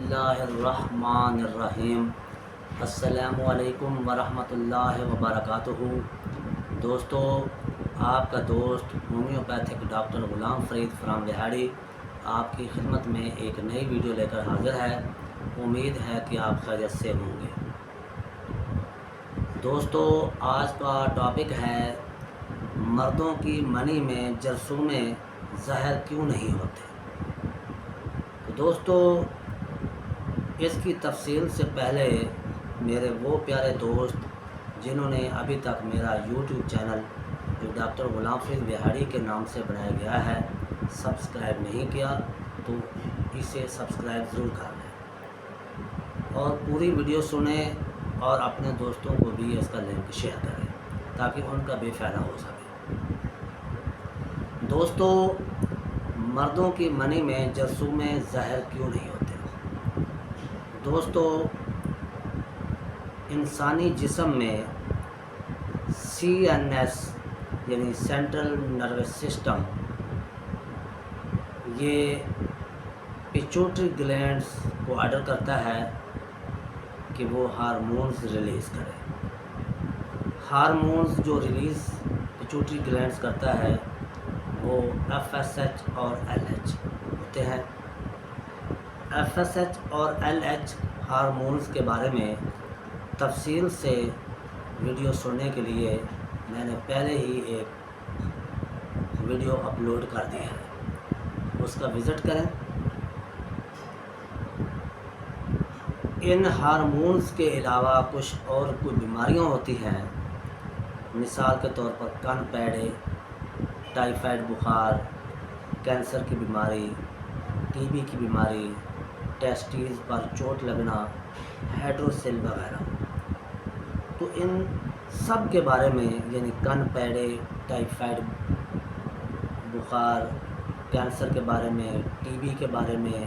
اللہ الرحمن الرحیم۔ السلام علیکم ورحمۃ اللہ وبرکاتہ۔ دوستو، آپ کا دوست homeopathic doctor Ghulam Farid from لہاڑی آپ کی خدمت میں ایک نئی ویڈیو لے کر حاضر ہے۔ امید ہے کہ آپ خیریت سے ہوں گے۔ دوستو، آج کا ٹاپک ہے مردوں کی منی میں جرثومے زہر کیوں نہیں ہوتے۔ دوستو، اس کی تفصیل سے پہلے میرے وہ پیارے دوست جنہوں نے ابھی تک میرا یوٹیوب چینل جو ڈاکٹر غلام فرید لہاڑی کے نام سے بنایا گیا ہے سبسکرائب نہیں کیا تو اسے سبسکرائب ضرور کر لیں اور پوری ویڈیو سنیں اور اپنے دوستوں کو بھی اس کا لنک شیئر کریں تاکہ ان کا بھی فائدہ ہو سکے۔ دوستو، مردوں کی منی میں جرثومے زہر کیوں نہیں ہوتے۔ دوستو، انسانی جسم میں CNS یعنی سینٹرل نروس سسٹم یہ پیچوٹری گلینڈز کو آرڈر کرتا ہے کہ وہ ہارمونز ریلیز کرے۔ ہارمونز جو ریلیز پیچوٹری گلینڈز کرتا ہے وہ FSH اور LH ہوتے ہیں۔ FSH اور LH ہارمونز کے بارے میں تفصیل سے ویڈیو سننے کے لیے میں نے پہلے ہی ایک ویڈیو اپلوڈ کر دی ہے، اس کا وزٹ کریں۔ ان ہارمونز کے علاوہ کچھ اور کوئی بیماریاں ہوتی ہیں، مثال کے طور پر کن پیڑے، ٹائیفائڈ بخار، کینسر کی بیماری، TB کی بیماری، ٹیسٹیز پر چوٹ لگنا، ہائیڈروسیل وغیرہ۔ تو ان سب کے بارے میں یعنی کن پیڑے، ٹائیفائڈ بخار، کینسر کے بارے میں، TB کے بارے میں،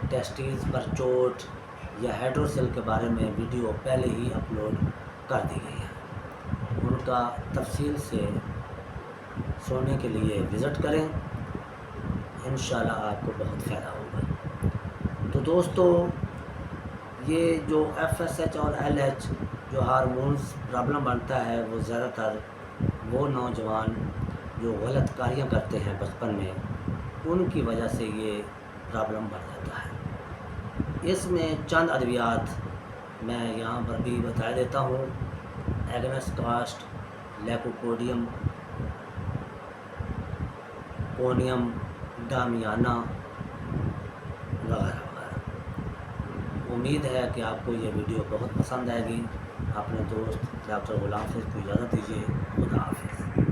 ٹیسٹیز پر چوٹ یا ہائیڈروسیل کے بارے میں ویڈیو پہلے ہی اپلوڈ کر دی گئی ہے، ان کا تفصیل سے سننے کے لیے وزٹ کریں، انشاءاللہ آپ کو بہت فائدہ ہوگا۔ تو دوستو، یہ جو FSH اور LH جو ہارمونز پرابلم بنتا ہے وہ زیادہ تر وہ نوجوان جو غلط کاریاں کرتے ہیں بچپن میں ان کی وجہ سے یہ پرابلم بڑھ جاتا ہے۔ اس میں چند ادویات میں یہاں پر بھی بتا دیتا ہوں: ایگنس کاسٹ، لیکوپوڈیم، کونیم، ڈامیانا وغیرہ وغیرہ۔ امید ہے کہ آپ کو یہ ویڈیو بہت پسند آئے گی۔ اپنے دوست ڈاکٹر غلام فرید کو اجازت دیجیے۔ خدا حافظ۔